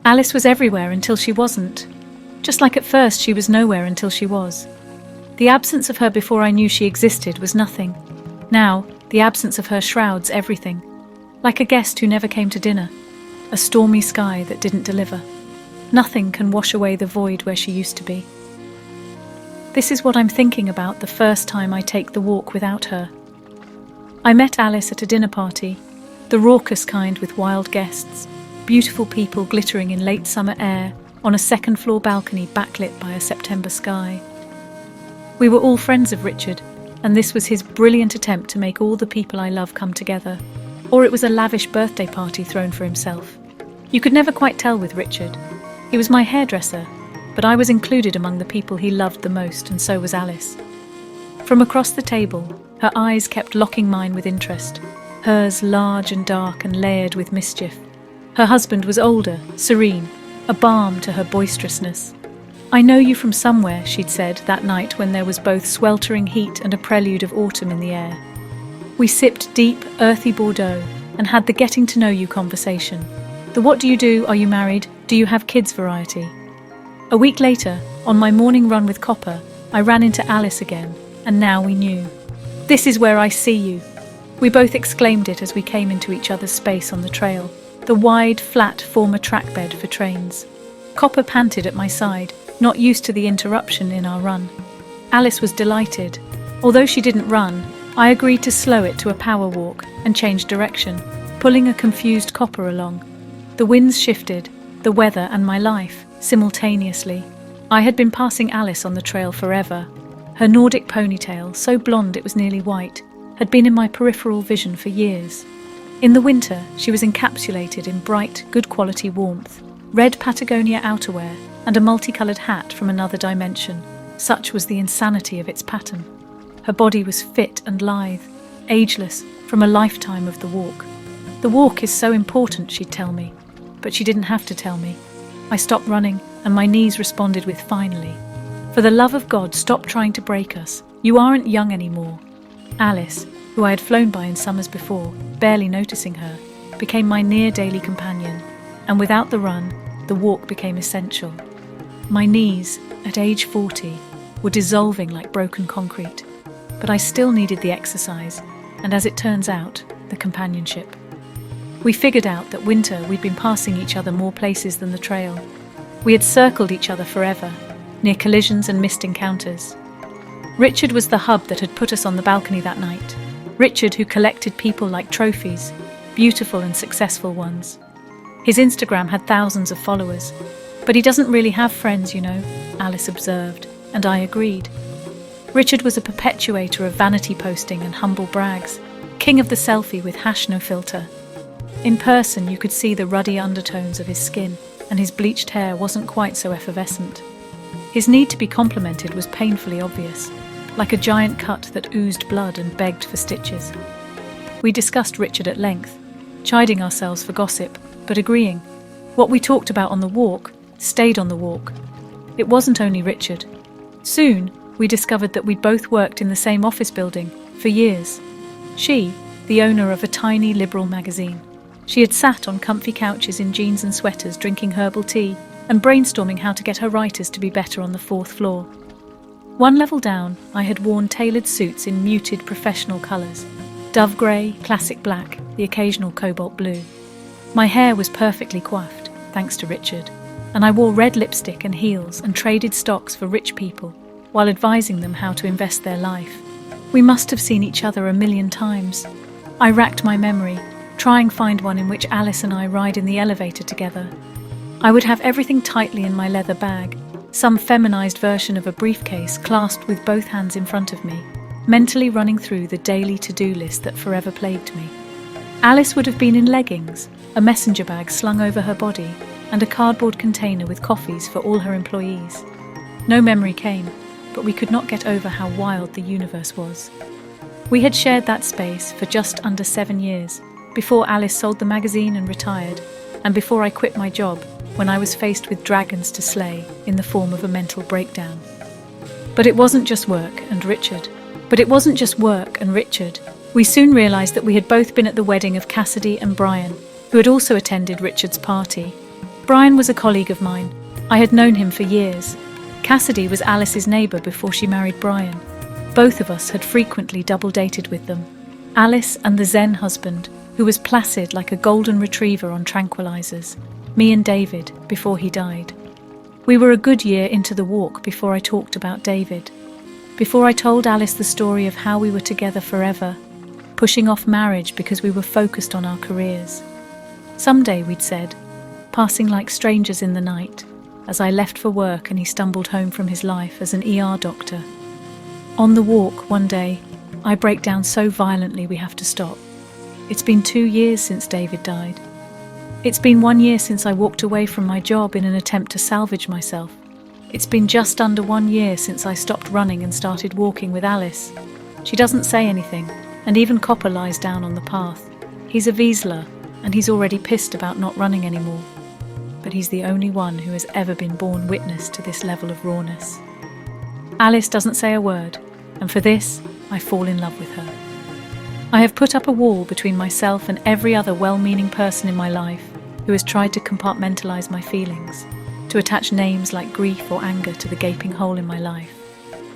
Alice was everywhere until she wasn't. Just like at first she was nowhere until she was. The absence of her before I knew she existed was nothing. Now, the absence of her shrouds everything. Like a guest who never came to dinner. A stormy sky that didn't deliver. Nothing can wash away the void where she used to be. This is what I'm thinking about the first time I take the walk without her. I met Alice at a dinner party, the raucous kind with wild guests, beautiful people glittering in late summer air on a second-floor balcony backlit by a September sky. We were all friends of Richard, and this was his brilliant attempt to make all the people I love come together. Or it was a lavish birthday party thrown for himself. You could never quite tell with Richard. He was my hairdresser, but I was included among the people he loved the most, and so was Alice. From across the table, her eyes kept locking mine with interest, hers large and dark and layered with mischief. Her husband was older, serene, a balm to her boisterousness. "I know you from somewhere," she'd said that night when there was both sweltering heat and a prelude of autumn in the air. We sipped deep, earthy Bordeaux and had the getting-to-know-you conversation. The what do you do, are you married, do you have kids variety. A week later, on my morning run with Copper, I ran into Alice again, and now we knew. "This is where I see you." We both exclaimed it as we came into each other's space on the trail, the wide, flat former trackbed for trains. Copper panted at my side, not used to the interruption in our run. Alice was delighted. Although she didn't run, I agreed to slow it to a power walk and change direction, pulling a confused Copper along. The winds shifted, the weather and my life, simultaneously. I had been passing Alice on the trail forever. Her Nordic ponytail, so blonde it was nearly white, had been in my peripheral vision for years. In the winter, she was encapsulated in bright, good-quality warmth, red Patagonia outerwear, and a multicoloured hat from another dimension. Such was the insanity of its pattern. Her body was fit and lithe, ageless, from a lifetime of the walk. "The walk is so important," she'd tell me. But she didn't have to tell me. I stopped running, and my knees responded with "finally." "For the love of God, stop trying to break us. You aren't young anymore." Alice, who I had flown by in summers before, barely noticing her, became my near-daily companion, and without the run, the walk became essential. My knees, at age 40, were dissolving like broken concrete, but I still needed the exercise, and as it turns out, the companionship. We figured out that winter we'd been passing each other more places than the trail. We had circled each other forever, near collisions and missed encounters. Richard was the hub that had put us on the balcony that night. Richard who collected people like trophies, beautiful and successful ones. His Instagram had thousands of followers. "But he doesn't really have friends, you know," Alice observed, and I agreed. Richard was a perpetuator of vanity posting and humble brags, king of the selfie with #no filter. In person, you could see the ruddy undertones of his skin, and his bleached hair wasn't quite so effervescent. His need to be complimented was painfully obvious, like a giant cut that oozed blood and begged for stitches. We discussed Richard at length, chiding ourselves for gossip, but agreeing. What we talked about on the walk stayed on the walk. It wasn't only Richard. Soon, we discovered that we'd both worked in the same office building for years. She, the owner of a tiny liberal magazine. She had sat on comfy couches in jeans and sweaters drinking herbal tea and brainstorming how to get her writers to be better on the 4th floor. One level down, I had worn tailored suits in muted professional colours. Dove grey, classic black, the occasional cobalt blue. My hair was perfectly coiffed, thanks to Richard, and I wore red lipstick and heels and traded stocks for rich people while advising them how to invest their life. We must have seen each other a million times. I racked my memory, trying to find one in which Alice and I ride in the elevator together. I would have everything tightly in my leather bag, some feminized version of a briefcase clasped with both hands in front of me, mentally running through the daily to-do list that forever plagued me. Alice would have been in leggings, a messenger bag slung over her body, and a cardboard container with coffees for all her employees. No memory came, but we could not get over how wild the universe was. We had shared that space for just under 7 years, before Alice sold the magazine and retired, and before I quit my job when I was faced with dragons to slay in the form of a mental breakdown. But it wasn't just work and Richard. We soon realised that we had both been at the wedding of Cassidy and Brian, who had also attended Richard's party. Brian was a colleague of mine. I had known him for years. Cassidy was Alice's neighbour before she married Brian. Both of us had frequently double-dated with them. Alice and the Zen husband, who was placid like a golden retriever on tranquilizers. Me and David, before he died. We were a good year into the walk before I talked about David. Before I told Alice the story of how we were together forever, pushing off marriage because we were focused on our careers. Someday, we'd said, passing like strangers in the night, as I left for work and he stumbled home from his life as an ER doctor. On the walk, one day, I break down so violently we have to stop. It's been 2 years since David died. It's been 1 year since I walked away from my job in an attempt to salvage myself. It's been just under 1 year since I stopped running and started walking with Alice. She doesn't say anything, and even Copper lies down on the path. He's a Vizsla, and he's already pissed about not running anymore. But he's the only one who has ever been born witness to this level of rawness. Alice doesn't say a word, and for this, I fall in love with her. I have put up a wall between myself and every other well-meaning person in my life who has tried to compartmentalize my feelings, to attach names like grief or anger to the gaping hole in my life,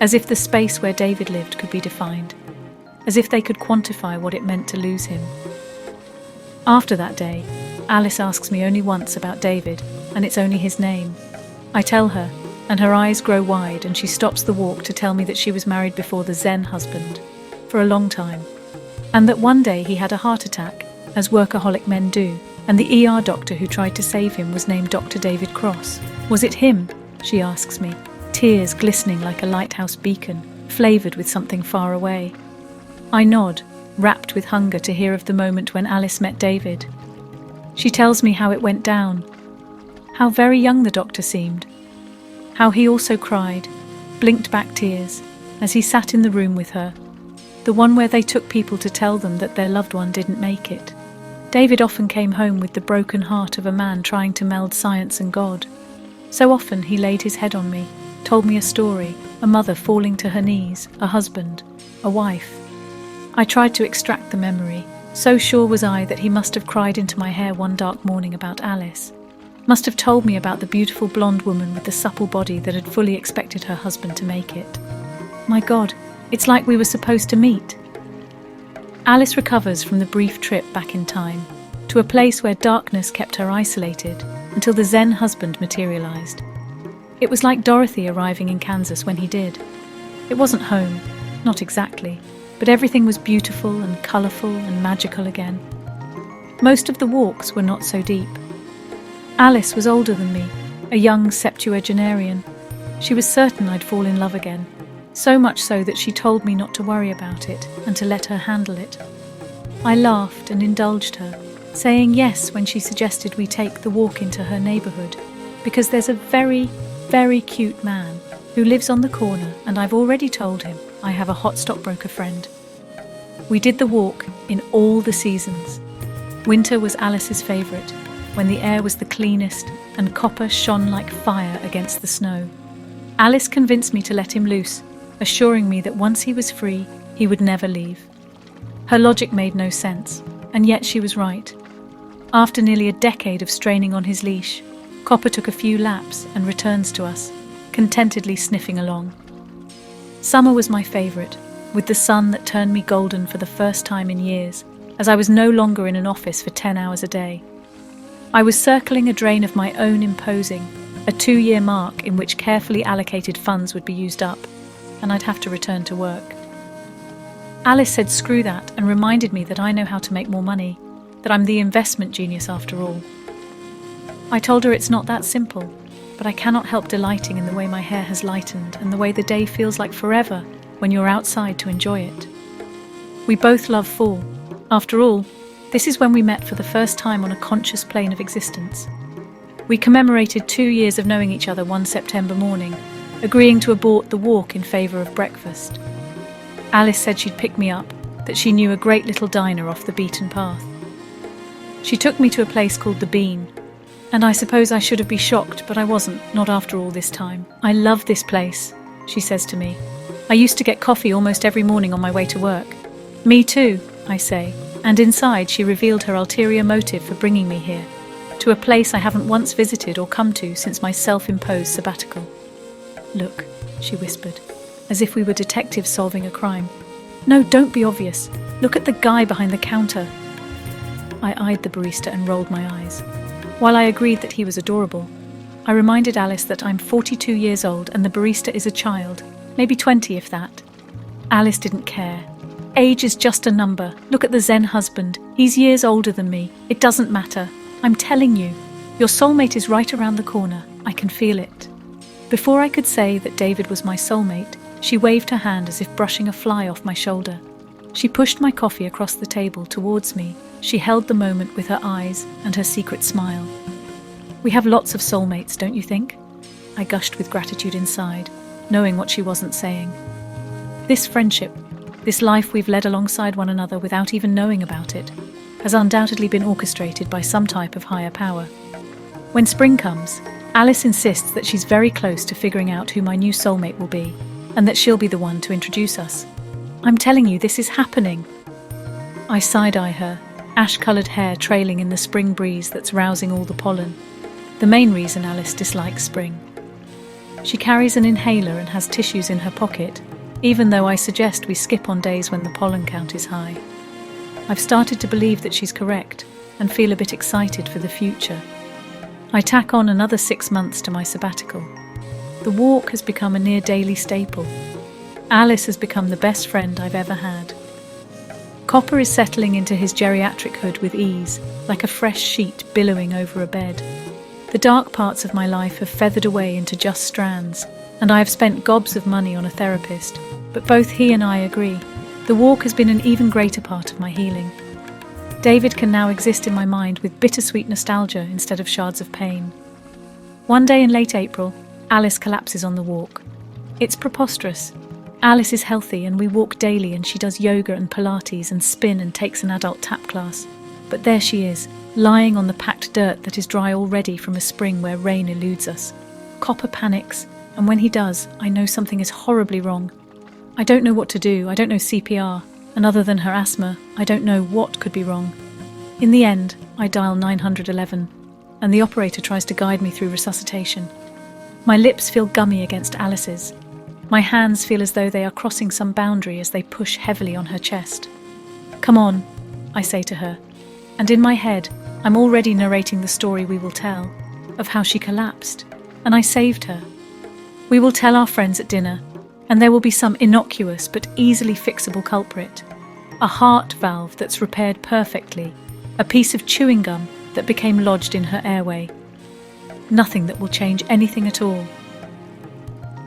as if the space where David lived could be defined, as if they could quantify what it meant to lose him. After that day, Alice asks me only once about David, and it's only his name. I tell her, and her eyes grow wide, and she stops the walk to tell me that she was married before the Zen husband, for a long time, and that one day he had a heart attack, as workaholic men do, and the ER doctor who tried to save him was named Dr. David Cross. Was it him? She asks me, tears glistening like a lighthouse beacon, flavoured with something far away. I nod, rapt with hunger to hear of the moment when Alice met David. She tells me how it went down, how very young the doctor seemed, how he also cried, blinked back tears, as he sat in the room with her, the one where they took people to tell them that their loved one didn't make it. David often came home with the broken heart of a man trying to meld science and God. So often he laid his head on me, told me a story, a mother falling to her knees, a husband, a wife. I tried to extract the memory. So sure was I that he must have cried into my hair one dark morning about Alice, must have told me about the beautiful blonde woman with the supple body that had fully expected her husband to make it. My God, it's like we were supposed to meet. Alice recovers from the brief trip back in time, to a place where darkness kept her isolated until the Zen husband materialized. It was like Dorothy arriving in Kansas when he did. It wasn't home, not exactly, but everything was beautiful and colourful and magical again. Most of the walks were not so deep. Alice was older than me, a young septuagenarian. She was certain I'd fall in love again, so much so that she told me not to worry about it and to let her handle it. I laughed and indulged her, saying yes when she suggested we take the walk into her neighbourhood, because there's a very, very cute man who lives on the corner, and I've already told him I have a hot stockbroker friend. We did the walk in all the seasons. Winter was Alice's favourite, when the air was the cleanest and Copper shone like fire against the snow. Alice convinced me to let him loose, assuring me that once he was free, he would never leave. Her logic made no sense, and yet she was right. After nearly a decade of straining on his leash, Copper took a few laps and returns to us, contentedly sniffing along. Summer was my favourite, with the sun that turned me golden for the first time in years, as I was no longer in an office for 10 hours a day. I was circling a drain of my own imposing, a 2-year mark in which carefully allocated funds would be used up, and I'd have to return to work. Alice said screw that and reminded me that I know how to make more money, that I'm the investment genius after all. I told her it's not that simple, but I cannot help delighting in the way my hair has lightened and the way the day feels like forever when you're outside to enjoy it. We both love fall. After all, this is when we met for the first time on a conscious plane of existence. We commemorated 2 years of knowing each other one September morning, agreeing to abort the walk in favour of breakfast. Alice said she'd pick me up, that she knew a great little diner off the beaten path. She took me to a place called The Bean, and I suppose I should have been shocked, but I wasn't, not after all this time. I love this place, she says to me. I used to get coffee almost every morning on my way to work. Me too, I say, and inside she revealed her ulterior motive for bringing me here. to a place I haven't once visited or come to since my self-imposed sabbatical. "Look," she whispered, as if we were detectives solving a crime. "No, don't be obvious. Look at the guy behind the counter." I eyed the barista and rolled my eyes. While I agreed that he was adorable, I reminded Alice that I'm 42 years old and the barista is a child, maybe 20 if that. Alice didn't care. Age is just a number. Look at the Zen husband. He's years older than me. It doesn't matter. I'm telling you, your soulmate is right around the corner. I can feel it. Before I could say that David was my soulmate, she waved her hand as if brushing a fly off my shoulder. She pushed my coffee across the table towards me. She held the moment with her eyes and her secret smile. "We have lots of soulmates, don't you think?" I gushed with gratitude inside, knowing what she wasn't saying. This friendship, this life we've led alongside one another without even knowing about it, has undoubtedly been orchestrated by some type of higher power. When spring comes, Alice insists that she's very close to figuring out who my new soulmate will be, and that she'll be the one to introduce us. I'm telling you, this is happening. I side-eye her, ash-coloured hair trailing in the spring breeze that's rousing all the pollen. The main reason Alice dislikes spring. She carries an inhaler and has tissues in her pocket, even though I suggest we skip on days when the pollen count is high. I've started to believe that she's correct and feel a bit excited for the future. I tack on another 6 months to my sabbatical. The walk has become a near daily staple. Alice has become the best friend I've ever had. Copper is settling into his geriatric hood with ease, like a fresh sheet billowing over a bed. The dark parts of my life have feathered away into just strands, and I have spent gobs of money on a therapist, but both he and I agree, the walk has been an even greater part of my healing. David can now exist in my mind with bittersweet nostalgia instead of shards of pain. One day in late April, Alice collapses on the walk. It's preposterous. Alice is healthy and we walk daily and she does yoga and Pilates and spin and takes an adult tap class. But there she is, lying on the packed dirt that is dry already from a spring where rain eludes us. Copper panics, and when he does, I know something is horribly wrong. I don't know what to do, I don't know CPR, and other than her asthma, I don't know what could be wrong. In the end, I dial 911, and the operator tries to guide me through resuscitation. My lips feel gummy against Alice's. My hands feel as though they are crossing some boundary as they push heavily on her chest. "Come on," I say to her, and in my head, I'm already narrating the story we will tell, of how she collapsed, and I saved her. We will tell our friends at dinner, and there will be some innocuous but easily fixable culprit. A heart valve that's repaired perfectly, a piece of chewing gum that became lodged in her airway. Nothing that will change anything at all.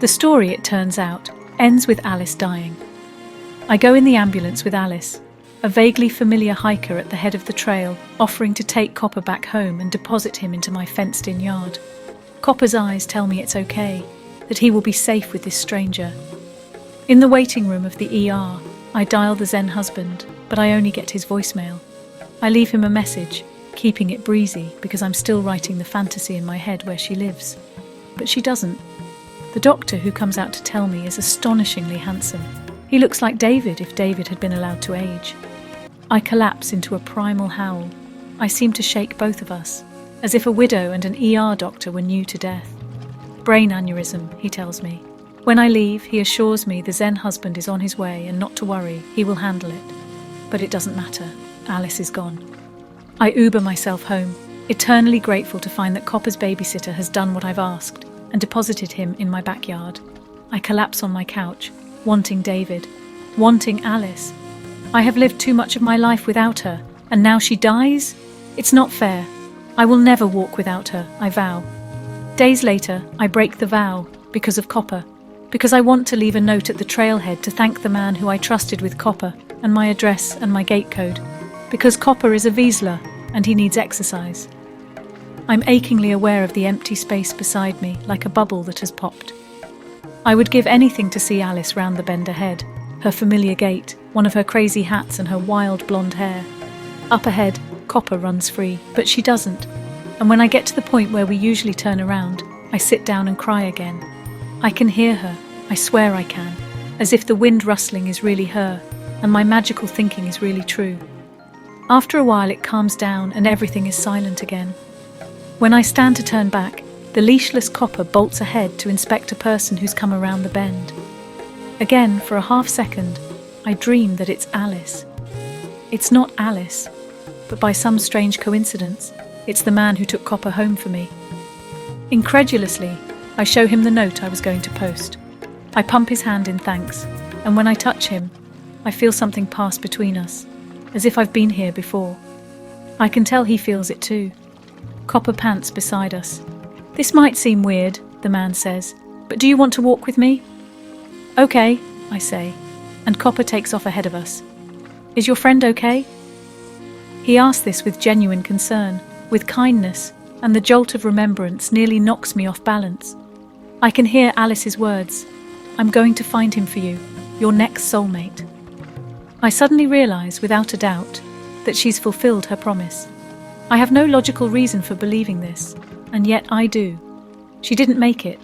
The story, it turns out, ends with Alice dying. I go in the ambulance with Alice, a vaguely familiar hiker at the head of the trail, offering to take Copper back home and deposit him into my fenced-in yard. Copper's eyes tell me it's okay, that he will be safe with this stranger. In the waiting room of the ER, I dial the Zen husband, but I only get his voicemail. I leave him a message, keeping it breezy because I'm still writing the fantasy in my head where she lives. But she doesn't. The doctor who comes out to tell me is astonishingly handsome. He looks like David if David had been allowed to age. I collapse into a primal howl. I seem to shake both of us, as if a widow and an ER doctor were new to death. Brain aneurysm, he tells me. When I leave, he assures me the Zen husband is on his way and not to worry, he will handle it. But it doesn't matter. Alice is gone. I Uber myself home, eternally grateful to find that Copper's babysitter has done what I've asked and deposited him in my backyard. I collapse on my couch, wanting David, wanting Alice. I have lived too much of my life without her, and now she dies? It's not fair. I will never walk without her, I vow. Days later, I break the vow, because of Copper, because I want to leave a note at the trailhead to thank the man who I trusted with Copper, and my address and my gate code, because Copper is a Wiesler, and he needs exercise. I'm achingly aware of the empty space beside me, like a bubble that has popped. I would give anything to see Alice round the bend ahead, her familiar gait, one of her crazy hats and her wild blonde hair. Up ahead, Copper runs free, but she doesn't. And when I get to the point where we usually turn around, I sit down and cry again. I can hear her, I swear I can, as if the wind rustling is really her, and my magical thinking is really true. After a while it calms down and everything is silent again. When I stand to turn back, the leashless Copper bolts ahead to inspect a person who's come around the bend. Again, for a half second, I dream that it's Alice. It's not Alice, but by some strange coincidence, it's the man who took Copper home for me. Incredulously, I show him the note I was going to post. I pump his hand in thanks, and when I touch him, I feel something pass between us, as if I've been here before. I can tell he feels it too. Copper pants beside us. "This might seem weird," the man says, "but do you want to walk with me?" "Okay," I say, and Copper takes off ahead of us. "Is your friend okay?" He asks this with genuine concern, with kindness, and the jolt of remembrance nearly knocks me off balance. I can hear Alice's words, "I'm going to find him for you, your next soulmate." I suddenly realise, without a doubt, that she's fulfilled her promise. I have no logical reason for believing this, and yet I do. She didn't make it.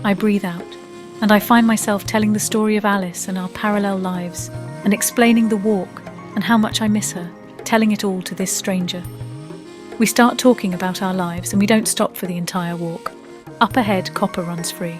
I breathe out, and I find myself telling the story of Alice and our parallel lives, and explaining the walk and how much I miss her, telling it all to this stranger. We start talking about our lives, and we don't stop for the entire walk. Up ahead, Copper runs free.